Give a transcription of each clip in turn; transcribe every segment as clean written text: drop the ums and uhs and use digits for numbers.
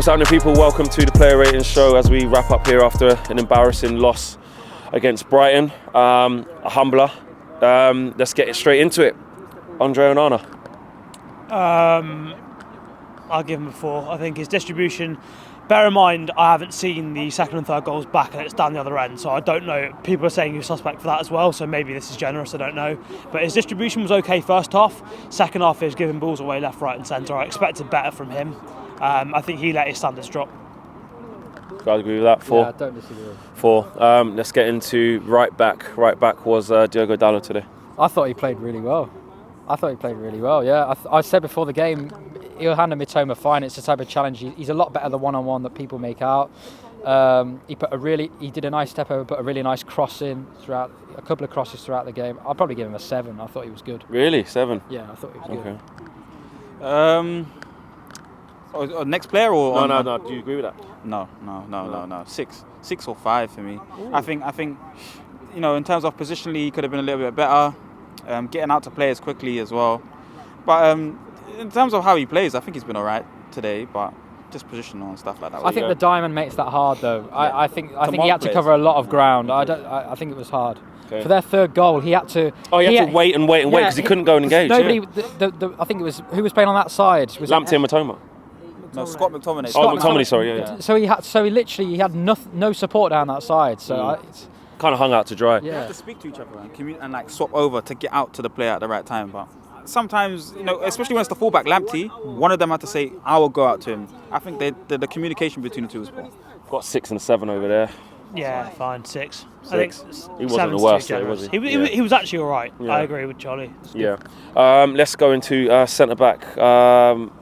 What's happening, people? Welcome to the Player Ratings Show as we wrap up here after an embarrassing loss against Brighton. A humbler. Let's get it straight into it. Andre Onana. I'll give him a 4. I think his distribution, bear in mind I haven't seen the second and third goals back and it's down the other end, so I don't know. People are saying he's suspect for that as well, so maybe this is generous, I don't know. But his distribution was okay first half. Second half he was giving balls away left, right and centre. I expected better from him. I think he let his standards drop. Guys agree with that? 4? Yeah, I don't disagree. 4. Let's get into right back. Right back was Diogo Dalot today. I thought he played really well. Yeah. I said before the game, he'll handle Mitoma fine. It's the type of challenge. He's a lot better than one-on-one that people make out. He did a nice step over, put a really nice cross in throughout, a couple of crosses throughout the game. I'll probably give him a 7. I thought he was good. Really? 7? Yeah, I thought he was good. Next player or no. Do you agree with that? No. 6 or 5 for me. Ooh. I think in terms of positionally, he could have been a little bit better. Getting out to players quickly as well. But in terms of how he plays, I think he's been all right today. But just positional and stuff like that. I think the diamond makes that hard though. Yeah. I think he had to cover a lot of ground. I think it was hard. Okay. For their third goal, he had to. Oh, he had to wait because he couldn't go and engage. Nobody. I think it was who was playing on that side. Was Lamptey and Matoma. No, Scott McTominay. McTominay, sorry, yeah. So he had no support down that side. So kind of hung out to dry. Yeah. You have to speak to each other and like swap over to get out to the player at the right time. But sometimes, especially when it's the fullback Lamptey, one of them had to say, "I will go out to him." I think the communication between the two was poor. Got 6 and 7 over there. Yeah, fine, 6. 6. I think he wasn't the worst, was he? He was actually all right. Yeah. I agree with Charlie. Yeah. Let's go into centre back.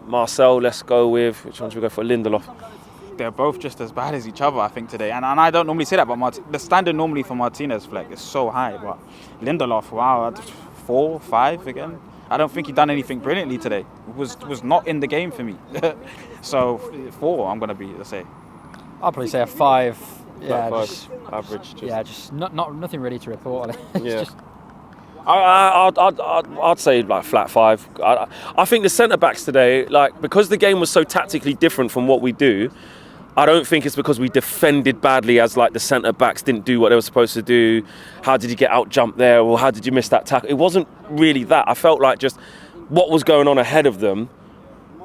Marcel. Let's go with which one should we go for? Lindelof. They're both just as bad as each other, I think, today. And I don't normally say that, but the standard normally for Martinez Fleck is so high. But Lindelof, wow, 4, 5 again. I don't think he done anything brilliantly today. Was not in the game for me. So 4, I'm gonna say. I'll probably say a 5. Yeah, 5. just Average. Just nothing really to report on it. Yeah. I'd say like flat 5. I think the centre backs today, like because the game was so tactically different from what we do. I don't think it's because we defended badly as like the centre backs didn't do what they were supposed to do. How did you get out jumped there, or how did you miss that tackle? It wasn't really that. I felt like just what was going on ahead of them,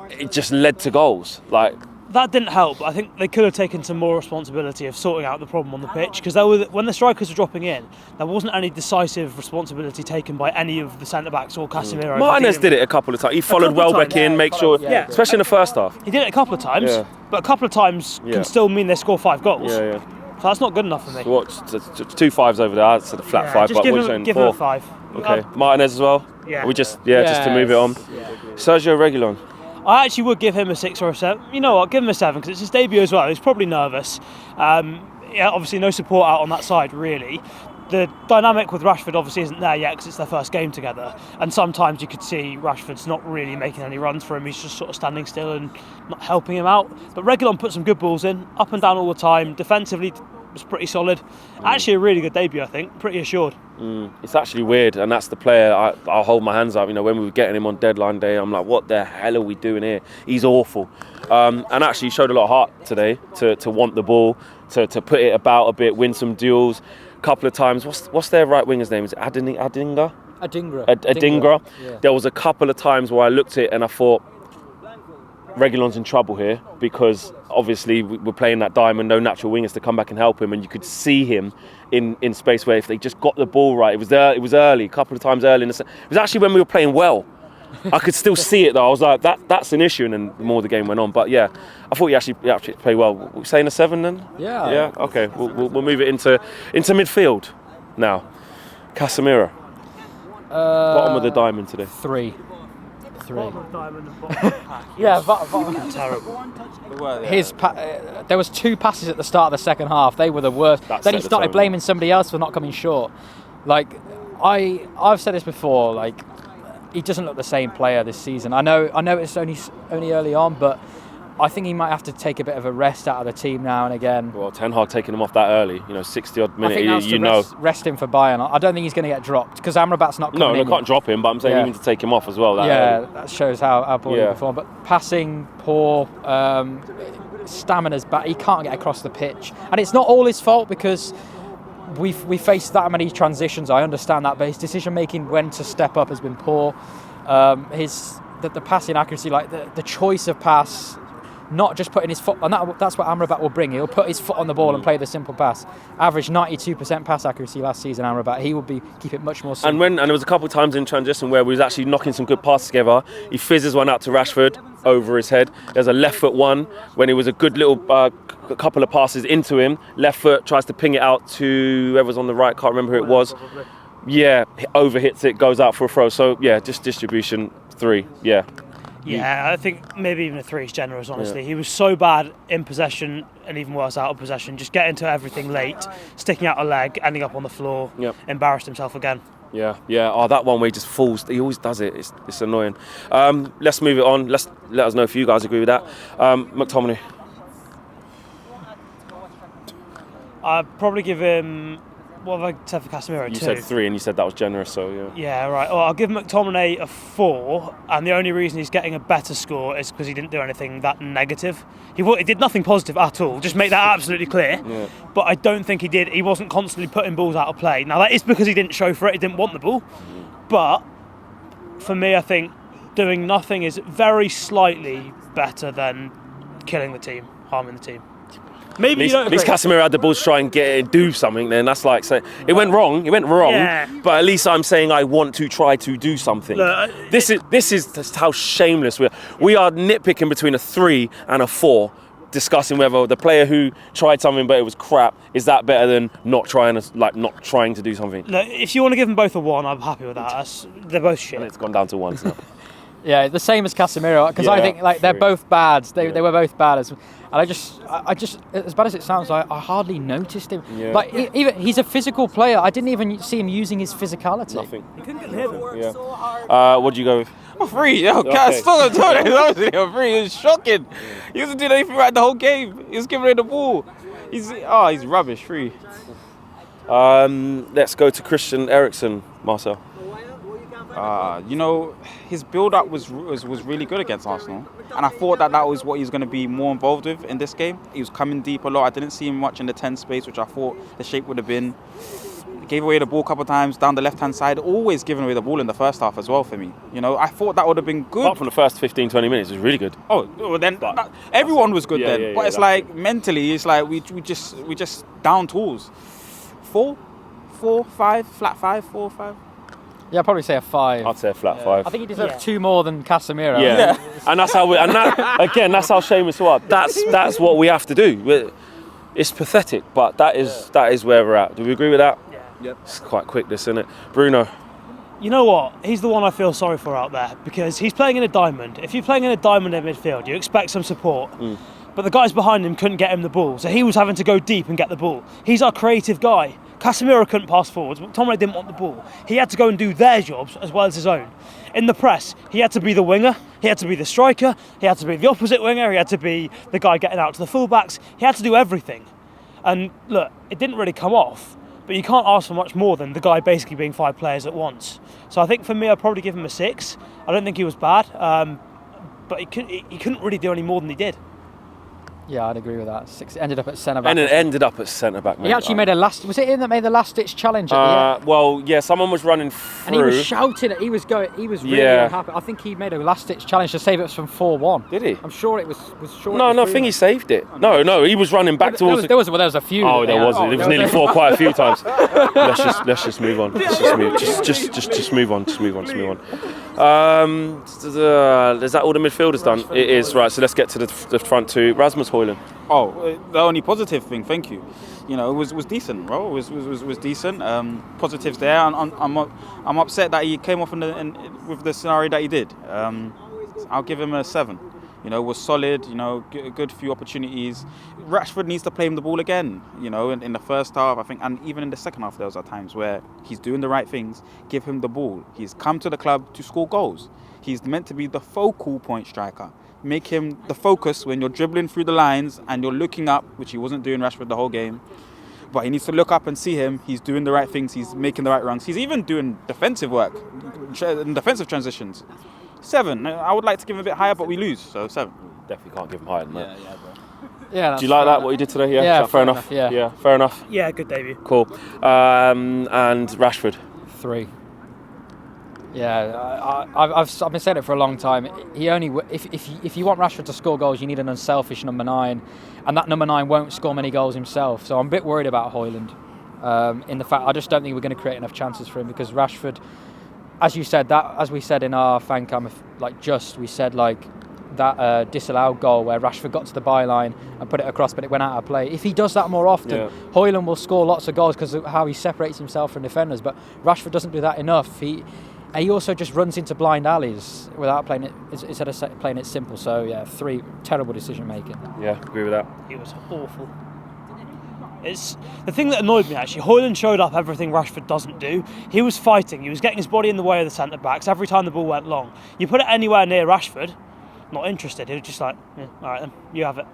it just led to goals. Like that didn't help. I think they could have taken some more responsibility of sorting out the problem on the pitch, because when the strikers were dropping in, there wasn't any decisive responsibility taken by any of the centre-backs or Casemiro. Martinez did it a couple of times. He followed Welbeck in, make sure, especially in the first half. He did it a couple of times, but a couple of times can still mean they score 5 goals. Yeah. So that's not good enough for me. So what, 2 5s over there, I'd say the flat 5, but what are you saying? 4? Him a 5. Okay, Martinez as well? Yeah. Just to move it on. Yeah. Sergio Reguilon. I actually would give him a 6 or a 7. You know what? Give him a 7 because it's his debut as well. He's probably nervous. Obviously no support out on that side really. The dynamic with Rashford obviously isn't there yet because it's their first game together. And sometimes you could see Rashford's not really making any runs for him. He's just sort of standing still and not helping him out. But Reguilon put some good balls in, up and down all the time. Defensively was pretty solid. Actually a really good debut, I think. Pretty assured. It's actually weird, and that's the player I'll hold my hands up. When we were getting him on deadline day, I'm like, what the hell are we doing here? He's awful. And actually he showed a lot of heart today to want the ball, to put it about a bit, win some duels. A couple of times. What's their right winger's name? Is it Adingra? Adingra. Yeah. There was a couple of times where I looked at it and I thought, Reguilon's in trouble here, because obviously we're playing that diamond, no natural wingers to come back and help him, and you could see him in space where if they just got the ball right, it was early, a couple of times early. It was actually when we were playing well. I could still see it though. I was like, that's an issue, and then the more the game went on. But yeah, I thought he actually played well. We're saying a 7 then? Yeah. Yeah. Okay. We'll move it into midfield now. Casemiro. Bottom of the diamond today. 3. Bottom of diamond and bottom of pack. Yeah, terrible. There was 2 passes at the start of the second half. They were the worst. Then he started blaming somebody else for not coming short. Like I've said this before. Like he doesn't look the same player this season. I know it's only early on, but I think he might have to take a bit of a rest out of the team now and again. Well, Ten Hag taking him off that early, 60-odd minutes, rest him for Bayern. I don't think he's going to get dropped because Amrabat's not coming in. No, can't drop him, but I'm saying you need to take him off as well. That shows how poor he performed. But passing, poor. stamina's bad. He can't get across the pitch, and it's not all his fault because we faced that many transitions. I understand that, but his decision making when to step up has been poor. The passing accuracy, like the choice of pass, not just putting his foot, and that's what Amrabat will bring. He'll put his foot on the ball and play the simple pass. Averaged 92% pass accuracy last season, Amrabat. He will keep it much more simple. And there was a couple of times in transition where we was actually knocking some good passes together. He fizzes one out to Rashford over his head. There's a left foot one when it was a good little couple of passes into him. Left foot tries to ping it out to whoever's on the right. Can't remember who it was. Yeah, overhits it, goes out for a throw. So yeah, just distribution 3. Yeah. Yeah, I think maybe even a 3 is generous, honestly. He was so bad in possession and even worse out of possession. Just getting to everything late, sticking out a leg, ending up on the floor, embarrassed himself again. Yeah. Oh, that one where he just falls. He always does it. It's annoying. Let's move it on. Let us know if you guys agree with that. McTominay. I'd probably give him... What have I said for Casemiro? You 2. said 3 and you said that was generous, so yeah. Yeah, right. Well, I'll give McTominay a 4, and the only reason he's getting a better score is because he didn't do anything that negative. He did nothing positive at all, just make that absolutely clear. Yeah. But I don't think he wasn't constantly putting balls out of play. Now, that is because he didn't show for it, he didn't want the ball. But for me, I think doing nothing is very slightly better than killing the team, harming the team. Maybe at least Casemiro had the ball to try and get it and do something. Then that's like saying it went wrong. Yeah. But at least I'm saying I want to try to do something. Look, this is just how shameless we are. We are nitpicking between a 3 and a 4, discussing whether the player who tried something but it was crap is that better than not trying to do something. Look, if you want to give them both a 1, I'm happy with that. They're both shit. And it's gone down to 1. So. Yeah, the same as Casemiro, because I think they're both bad. They were both bad, and I just as bad as it sounds, I hardly noticed him. Yeah. Like even he's a physical player. I didn't even see him using his physicality. Nothing. You couldn't get him. Yeah. What do you go with? A 3, yo, Cat still a 3. It was shocking. He wasn't doing anything right the whole game. He was giving away the ball. He's rubbish. 3. Let's go to Christian Eriksen, Marcel. His build-up was really good against Arsenal, and I thought that was what he was going to be more involved with in this game. He was coming deep a lot. I didn't see him much in the 10 space, which I thought the shape would have been. Gave away the ball a couple of times down the left-hand side, always giving away the ball in the first half as well for me. I thought that would have been good. Apart from the first 15, 20 minutes, it was really good. Oh, well then everyone was good then. Yeah, but it's like mentally, it's like we just down tools. 4, 5, flat 5, 4, 5. Yeah, I'd probably say a 5. I'd say a flat 5. I think he deserves 2 more than Casemiro. Yeah. And that's how that's how shameless we are. That's what we have to do. It's pathetic, but that is where we're at. Do we agree with that? Yeah. Yep. It's quite quick, this, isn't it? Bruno. You know what? He's the one I feel sorry for out there because he's playing in a diamond. If you're playing in a diamond in midfield, you expect some support. But the guys behind him couldn't get him the ball, so he was having to go deep and get the ball. He's our creative guy. Casemiro couldn't pass forwards, but McTominay didn't want the ball. He had to go and do their jobs as well as his own. In the press, he had to be the winger, he had to be the striker, he had to be the opposite winger, he had to be the guy getting out to the fullbacks. He had to do everything. And look, it didn't really come off, but you can't ask for much more than the guy basically being 5 players at once. So I think for me, I'd probably give him a 6. I don't think he was bad, but he couldn't really do any more than he did. Yeah, I'd agree with that. 6 ended up at centre back. And it ended up at centre back. He actually made was it him that made the last ditch challenge at the end? Well, yeah, someone was running through. And he was shouting it. He was really unhappy. I think he made a last ditch challenge to save us from 4-1. Did he? I'm sure it was short. No, I think he saved it. No, he was running back towards. There was a few. Oh, there was. It was nearly 4 quite a few times. Let's just move on. Just move on. Is that all the midfielders done? It is, right. So let's get to the front 2. Rasmus Højlund. Oh, the only positive thing, thank you. It was decent, bro. It was decent. Positives there. I'm upset that he came off with the scenario that he did. I'll give him a 7. Was solid. Good few opportunities. Rashford needs to play him the ball again. In the first half, I think, and even in the second half, there was times where he's doing the right things. Give him the ball. He's come to the club to score goals. He's meant to be the focal point striker. Make him the focus when you're dribbling through the lines and you're looking up, which he wasn't doing, Rashford, the whole game. But he needs to look up and see him. He's doing the right things. He's making the right runs. He's even doing defensive work, defensive transitions. 7. I would like to give him a bit higher, but we lose, so 7. Definitely can't give him higher than that. Yeah, bro. Yeah. Do you like that, what he did today? Yeah, Yeah, is that fair enough? yeah. Fair enough. Yeah, good debut. Cool. And Rashford. 3. Yeah, I've been saying it for a long time. He only if you want Rashford to score goals, you need an unselfish number 9, and that number 9 won't score many goals himself. So I'm a bit worried about Højlund. In the fact, I just don't think we're going to create enough chances for him, because Rashford, as you said, as we said in our fan cam, we said that disallowed goal where Rashford got to the byline and put it across, but it went out of play. If he does that more often, Højlund will score lots of goals because of how he separates himself from defenders. But Rashford doesn't do that enough. He also just runs into blind alleys without playing it, instead of playing it simple. So yeah, 3, terrible decision making. Yeah, agree with that. It was awful. It's the thing that annoyed me actually. Højlund showed up everything Rashford doesn't do. He was fighting. He was getting his body in the way of the centre backs every time the ball went long. You put it anywhere near Rashford, not interested. He was just like, all right then, you have it.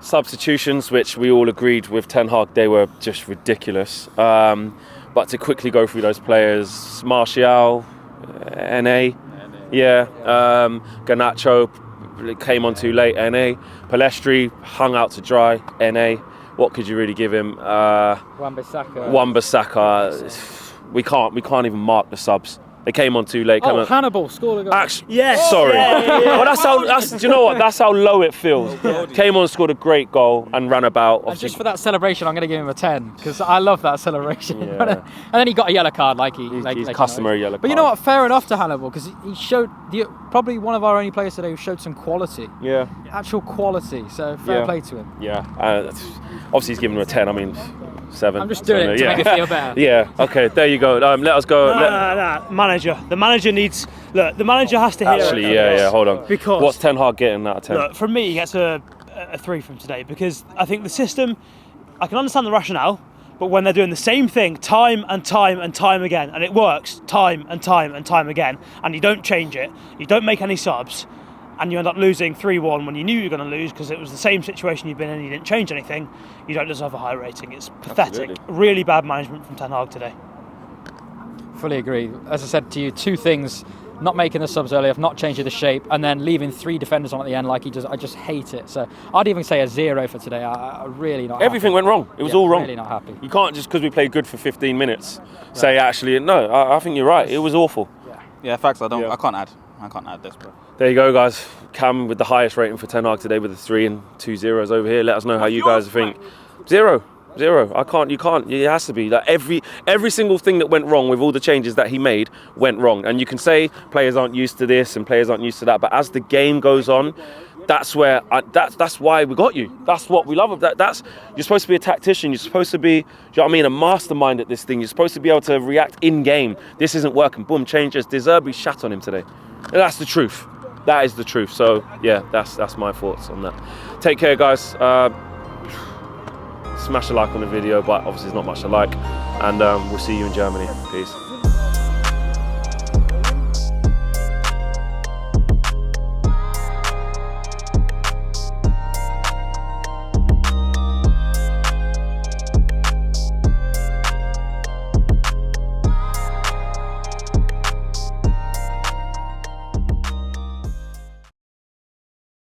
Substitutions, which we all agreed with Ten Hag, they were just ridiculous. But to quickly go through those players, Martial, NA, Garnacho came on too late, NA. Palestri hung out to dry, NA. What could you really give him? Wan-Bissaka. We can't even mark the subs. They came on too late. Hannibal scored a goal. Actually, sorry. Well, do you know what? That's how low it feels. Came on, scored a great goal, and ran about. And just for that celebration, I'm going to give him a 10 because I love that celebration. Yeah. And then he got a yellow card, he's customary yellow card. But you know what? Fair enough to Hannibal, because he showed probably one of our only players today who showed some quality. Yeah. Actual quality. So fair play to him. Yeah. Obviously, he's giving him a 10. I mean, 7. I'm just doing it to make it feel better. Yeah. Okay. There you go. Let us go. No. Manager. The manager needs. Look, the manager has to hear Actually, it. Hold on. Because what's Ten Hag getting out of 10? Look, from me, he gets a 3 from today, because I think the system. I can understand the rationale, but when they're doing the same thing time and time and time again, and it works time and time and time again, and you don't change it, you don't make any subs, and you end up losing 3-1 when you knew you were going to lose because it was the same situation you've been in and you didn't change anything, you don't deserve a high rating. It's pathetic. Absolutely. Really bad management from Ten Hag today. Fully agree. As I said to you, 2 things: not making the subs early, not changing the shape, and then leaving 3 defenders on at the end like he does. I just hate it. So I'd even say a 0 for today. I really not. Everything happy. went wrong. It was all wrong. Really not happy. You can't just because we played good for 15 minutes say actually no. I think you're right. It was awful. Yeah, facts. I can't add this, bro. There you go, guys. Cam with the highest rating for Ten Hag today with a 3 and 2 zeros over here. Let us know how you guys think. 0. I can't. You can't. It has to be like every single thing that went wrong with all the changes that he made went wrong. And you can say players aren't used to this and players aren't used to that. But as the game goes on, that's where that's why we got you. That's what we love of that. You're supposed to be a tactician. You're supposed to be, you know what I mean, a mastermind at this thing. You're supposed to be able to react in game. This isn't working. Boom, changes. De Zerbi shat on him today. And that's the truth. That is the truth. So yeah, that's my thoughts on that. Take care, guys. Smash a like on the video, but obviously there's not much to like. And we'll see you in Germany. Peace.